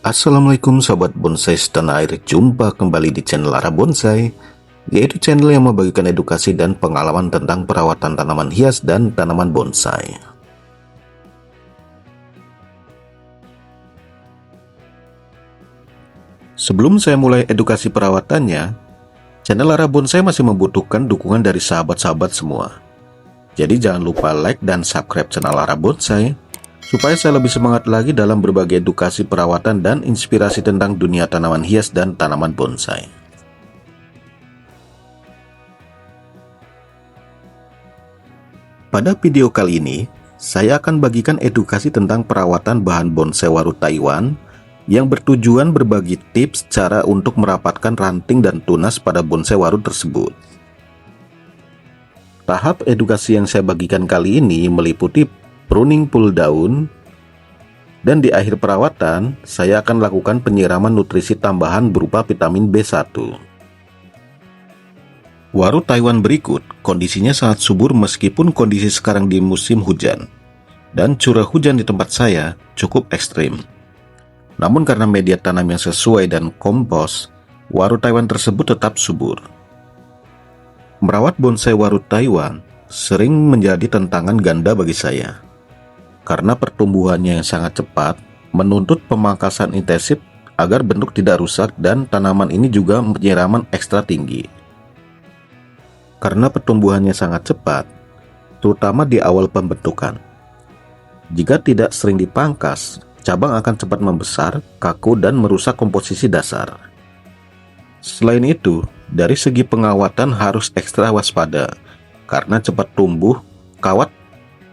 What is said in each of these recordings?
Assalamualaikum sahabat bonsai setanah air, jumpa kembali di channel Arah Bonsai, yaitu channel yang membagikan edukasi dan pengalaman tentang perawatan tanaman hias dan tanaman bonsai. Sebelum saya mulai edukasi perawatannya, channel Arah Bonsai masih membutuhkan dukungan dari sahabat-sahabat semua. Jadi jangan lupa like dan subscribe channel Arah Bonsai, supaya saya lebih semangat lagi dalam berbagi edukasi perawatan dan inspirasi tentang dunia tanaman hias dan tanaman bonsai. Pada video kali ini, saya akan bagikan edukasi tentang perawatan bahan bonsai waru Taiwan yang bertujuan berbagi tips cara untuk merapatkan ranting dan tunas pada bonsai waru tersebut. Tahap edukasi yang saya bagikan kali ini meliputi pruning pull daun, dan di akhir perawatan, saya akan lakukan penyiraman nutrisi tambahan berupa vitamin B1. Waru Taiwan berikut, kondisinya sangat subur meskipun kondisi sekarang di musim hujan, dan curah hujan di tempat saya cukup ekstrim. Namun karena media tanam yang sesuai dan kompos, waru Taiwan tersebut tetap subur. Merawat bonsai waru Taiwan sering menjadi tantangan ganda bagi saya, karena pertumbuhannya yang sangat cepat menuntut pemangkasan intensif agar bentuk tidak rusak, dan tanaman ini juga penyiraman ekstra tinggi. Karena pertumbuhannya sangat cepat, terutama di awal pembentukan. Jika tidak sering dipangkas, cabang akan cepat membesar, kaku, dan merusak komposisi dasar. Selain itu, dari segi pengawatan harus ekstra waspada, karena cepat tumbuh, kawat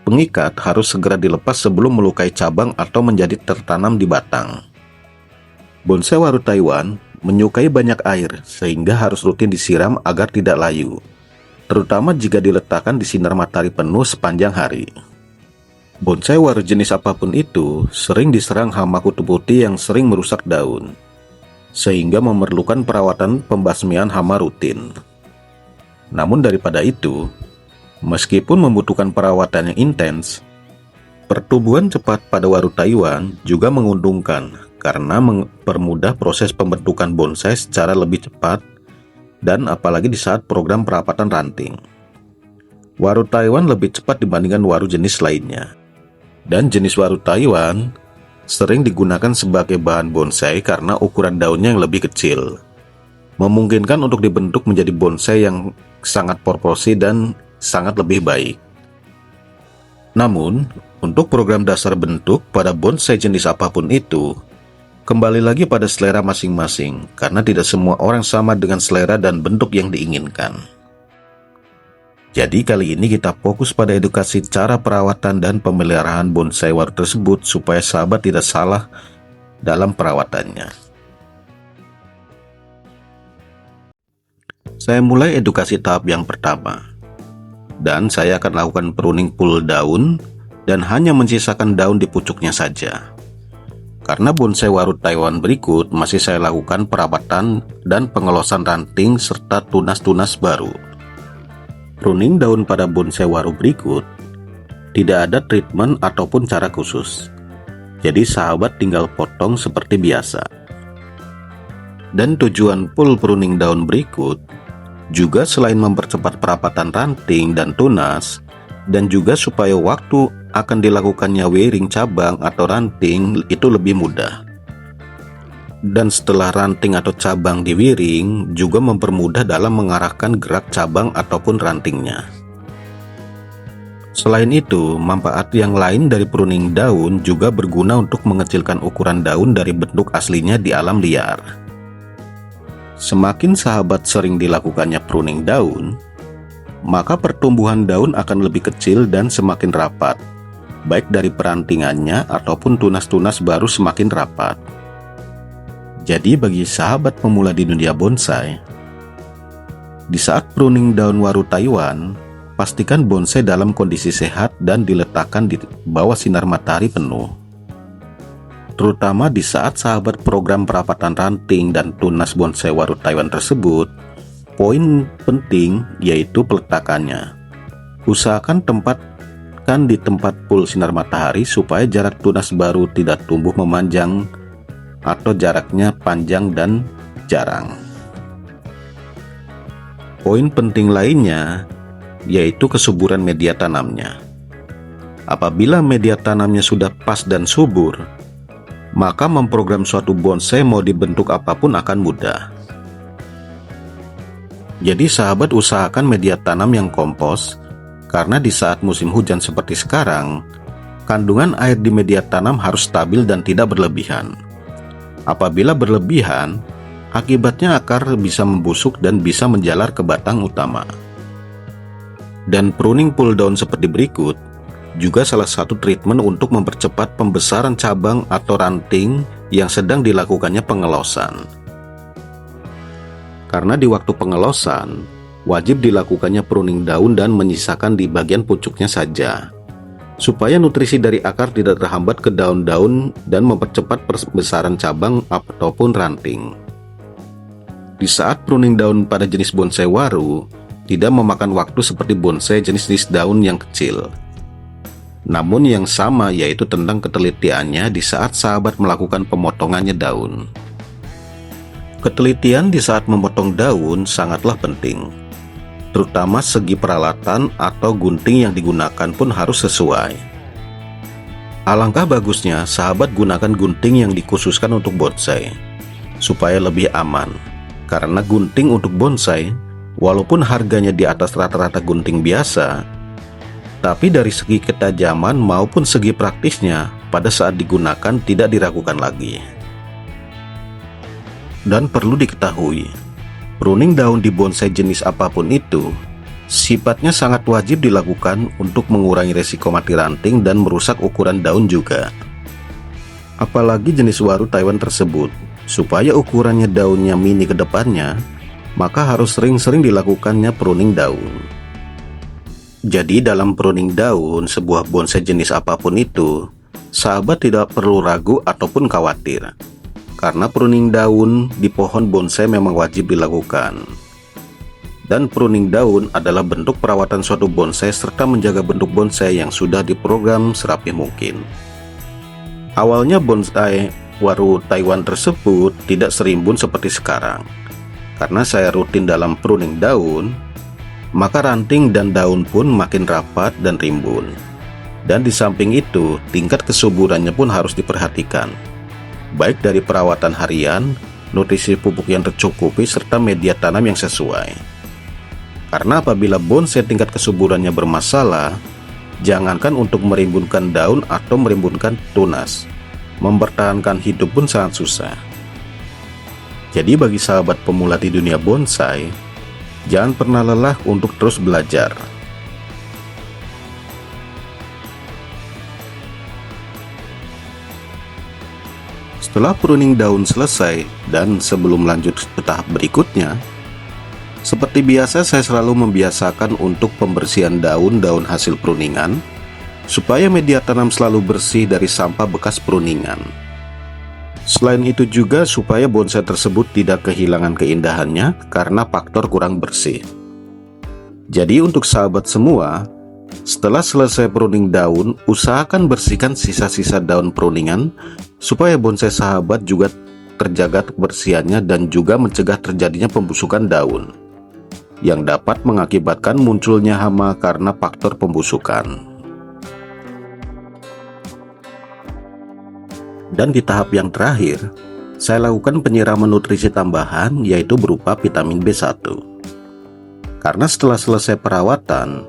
pengikat harus segera dilepas sebelum melukai cabang atau menjadi tertanam di batang. Bonsai waru Taiwan menyukai banyak air sehingga harus rutin disiram agar tidak layu, terutama jika diletakkan di sinar matahari penuh sepanjang hari. Bonsai waru jenis apapun itu sering diserang hama kutu putih yang sering merusak daun, sehingga memerlukan perawatan pembasmian hama rutin. Namun daripada itu, meskipun membutuhkan perawatan yang intens, pertumbuhan cepat pada waru Taiwan juga menguntungkan karena mempermudah proses pembentukan bonsai secara lebih cepat, dan apalagi di saat program perawatan ranting. Waru Taiwan lebih cepat dibandingkan waru jenis lainnya, dan jenis waru Taiwan sering digunakan sebagai bahan bonsai karena ukuran daunnya yang lebih kecil, memungkinkan untuk dibentuk menjadi bonsai yang sangat proporsi dan sangat lebih baik. Namun, untuk program dasar bentuk pada bonsai jenis apapun itu, kembali lagi pada selera masing-masing, karena tidak semua orang sama dengan selera dan bentuk yang diinginkan. Jadi kali ini kita fokus pada edukasi cara perawatan dan pemeliharaan bonsai waru tersebut supaya sahabat tidak salah dalam perawatannya. Saya mulai edukasi tahap yang pertama, dan saya akan lakukan pruning pull daun dan hanya menyisakan daun di pucuknya saja. Karena bonsai waru Taiwan berikut masih saya lakukan perawatan dan pengelosan ranting serta tunas-tunas baru. Pruning daun pada bonsai waru berikut tidak ada treatment ataupun cara khusus, jadi sahabat tinggal potong seperti biasa. Dan tujuan pull pruning daun berikut juga selain mempercepat perawatan ranting dan tunas, dan juga supaya waktu akan dilakukannya wiring cabang atau ranting itu lebih mudah. Dan setelah ranting atau cabang diwiring, juga mempermudah dalam mengarahkan gerak cabang ataupun rantingnya. Selain itu, manfaat yang lain dari pruning daun juga berguna untuk mengecilkan ukuran daun dari bentuk aslinya di alam liar. Semakin sahabat sering dilakukannya pruning daun, maka pertumbuhan daun akan lebih kecil dan semakin rapat, baik dari perantingannya ataupun tunas-tunas baru semakin rapat. Jadi bagi sahabat pemula di dunia bonsai, di saat pruning daun waru Taiwan, pastikan bonsai dalam kondisi sehat dan diletakkan di bawah sinar matahari penuh. Terutama di saat sahabat program perawatan ranting dan tunas bonsai waru Taiwan tersebut, poin penting yaitu peletakannya. Usahakan tempatkan di tempat full sinar matahari supaya jarak tunas baru tidak tumbuh memanjang atau jaraknya panjang dan jarang. Poin penting lainnya yaitu kesuburan media tanamnya. Apabila media tanamnya sudah pas dan subur, maka memprogram suatu bonsai mau dibentuk apapun akan mudah. Jadi sahabat, usahakan media tanam yang kompos, karena di saat musim hujan seperti sekarang, kandungan air di media tanam harus stabil dan tidak berlebihan. Apabila berlebihan, akibatnya akar bisa membusuk dan bisa menjalar ke batang utama. Dan pruning pull down seperti berikut juga salah satu treatment untuk mempercepat pembesaran cabang atau ranting yang sedang dilakukannya pengelosan. Karena di waktu pengelosan, wajib dilakukannya pruning daun dan menyisakan di bagian pucuknya saja, supaya nutrisi dari akar tidak terhambat ke daun-daun dan mempercepat perbesaran cabang ataupun ranting. Di saat pruning daun pada jenis bonsai waru, tidak memakan waktu seperti bonsai jenis daun yang kecil. Namun yang sama yaitu tentang ketelitiannya di saat sahabat melakukan pemotongannya daun. Ketelitian di saat memotong daun sangatlah penting. Terutama segi peralatan atau gunting yang digunakan pun harus sesuai. Alangkah bagusnya sahabat gunakan gunting yang dikhususkan untuk bonsai, supaya lebih aman. Karena gunting untuk bonsai, walaupun harganya di atas rata-rata gunting biasa, tapi dari segi ketajaman maupun segi praktisnya pada saat digunakan tidak diragukan lagi. Dan perlu diketahui, pruning daun di bonsai jenis apapun itu, sifatnya sangat wajib dilakukan untuk mengurangi resiko mati ranting dan merusak ukuran daun juga. Apalagi jenis waru Taiwan tersebut, supaya ukurannya daunnya mini ke depannya, maka harus sering-sering dilakukannya pruning daun. Jadi dalam pruning daun sebuah bonsai jenis apapun itu, sahabat tidak perlu ragu ataupun khawatir. Karena pruning daun di pohon bonsai memang wajib dilakukan. Dan pruning daun adalah bentuk perawatan suatu bonsai serta menjaga bentuk bonsai yang sudah diprogram serapih mungkin. Awalnya bonsai waru Taiwan tersebut tidak serimbun seperti sekarang. Karena saya rutin dalam pruning daun, maka ranting dan daun pun makin rapat dan rimbun. Dan di samping itu, tingkat kesuburannya pun harus diperhatikan, baik dari perawatan harian, nutrisi pupuk yang tercukupi, serta media tanam yang sesuai. Karena apabila bonsai tingkat kesuburannya bermasalah, jangankan untuk merimbunkan daun atau merimbunkan tunas, mempertahankan hidup pun sangat susah. Jadi bagi sahabat pemula di dunia bonsai, jangan pernah lelah untuk terus belajar. Setelah pruning daun selesai dan sebelum lanjut ke tahap berikutnya, seperti biasa saya selalu membiasakan untuk pembersihan daun-daun hasil pruningan, supaya media tanam selalu bersih dari sampah bekas pruningan. Selain itu juga supaya bonsai tersebut tidak kehilangan keindahannya karena faktor kurang bersih. Jadi untuk sahabat semua, setelah selesai pruning daun, usahakan bersihkan sisa-sisa daun pruningan supaya bonsai sahabat juga terjaga kebersihannya dan juga mencegah terjadinya pembusukan daun yang dapat mengakibatkan munculnya hama karena faktor pembusukan. Dan di tahap yang terakhir, saya lakukan penyiraman nutrisi tambahan yaitu berupa vitamin B1. Karena setelah selesai perawatan,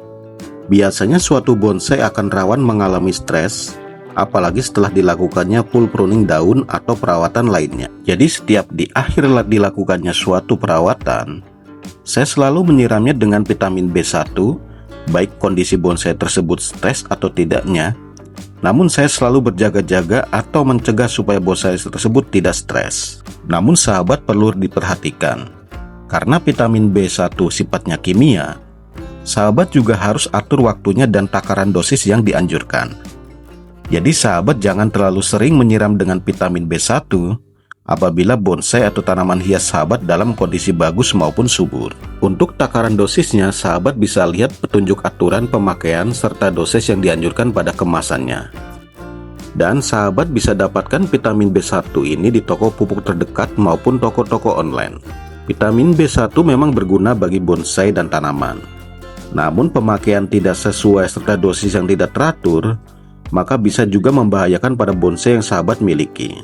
biasanya suatu bonsai akan rawan mengalami stres, apalagi setelah dilakukannya full pruning daun atau perawatan lainnya. Jadi setiap di akhir dilakukannya suatu perawatan, saya selalu menyiramnya dengan vitamin B1, baik kondisi bonsai tersebut stres atau tidaknya. Namun saya selalu berjaga-jaga atau mencegah supaya bonsai tersebut tidak stres. Namun sahabat perlu diperhatikan, karena vitamin B1 sifatnya kimia, sahabat juga harus atur waktunya dan takaran dosis yang dianjurkan. Jadi sahabat jangan terlalu sering menyiram dengan vitamin B1 apabila bonsai atau tanaman hias sahabat dalam kondisi bagus maupun subur. Untuk takaran dosisnya, sahabat bisa lihat petunjuk aturan pemakaian serta dosis yang dianjurkan pada kemasannya. Dan sahabat bisa dapatkan vitamin B1 ini di toko pupuk terdekat maupun toko-toko online. Vitamin B1 memang berguna bagi bonsai dan tanaman. Namun pemakaian tidak sesuai serta dosis yang tidak teratur, maka bisa juga membahayakan pada bonsai yang sahabat miliki.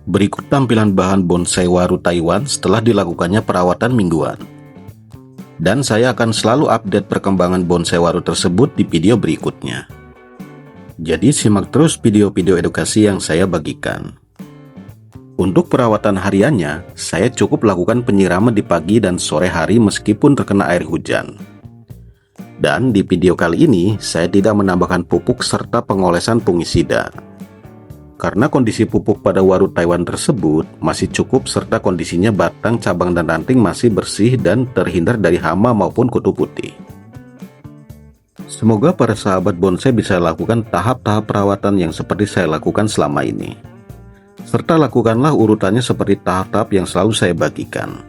Berikut tampilan bahan bonsai waru Taiwan setelah dilakukannya perawatan mingguan. Dan saya akan selalu update perkembangan bonsai waru tersebut di video berikutnya. Jadi simak terus video-video edukasi yang saya bagikan. Untuk perawatan hariannya, saya cukup lakukan penyiraman di pagi dan sore hari meskipun terkena air hujan. Dan di video kali ini, saya tidak menambahkan pupuk serta pengolesan fungisida. Karena kondisi pupuk pada waru Taiwan tersebut masih cukup serta kondisinya batang, cabang, dan ranting masih bersih dan terhindar dari hama maupun kutu putih. Semoga para sahabat bonsai bisa lakukan tahap-tahap perawatan yang seperti saya lakukan selama ini. Serta lakukanlah urutannya seperti tahap-tahap yang selalu saya bagikan.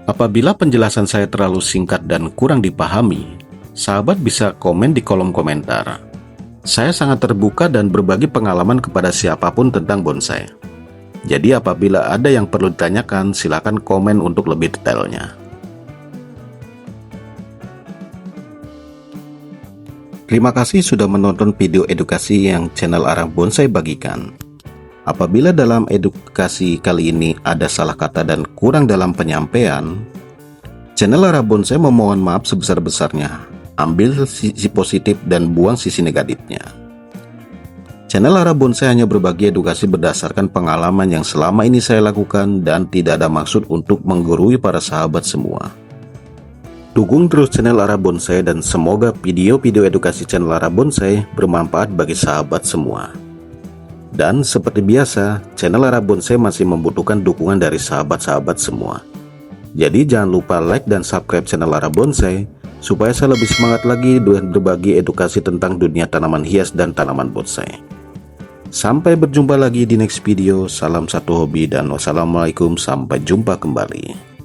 Apabila penjelasan saya terlalu singkat dan kurang dipahami, sahabat bisa komen di kolom komentar. Saya sangat terbuka dan berbagi pengalaman kepada siapapun tentang bonsai. Jadi apabila ada yang perlu ditanyakan, silakan komen untuk lebih detailnya. Terima kasih sudah menonton video edukasi yang channel Arang Bonsai bagikan. Apabila dalam edukasi kali ini ada salah kata dan kurang dalam penyampaian, channel Arang Bonsai memohon maaf sebesar-besarnya. Ambil sisi positif dan buang sisi negatifnya. Channel Arang Bonsai hanya berbagi edukasi berdasarkan pengalaman yang selama ini saya lakukan dan tidak ada maksud untuk menggurui para sahabat semua. Dukung terus channel Arang Bonsai dan semoga video-video edukasi channel Arang Bonsai bermanfaat bagi sahabat semua. Dan seperti biasa, channel Arang Bonsai masih membutuhkan dukungan dari sahabat-sahabat semua. Jadi jangan lupa like dan subscribe channel Arang Bonsai supaya saya lebih semangat lagi dengan berbagi edukasi tentang dunia tanaman hias dan tanaman bonsai. Sampai berjumpa lagi di next video. Salam satu hobi dan wassalamualaikum, sampai jumpa kembali.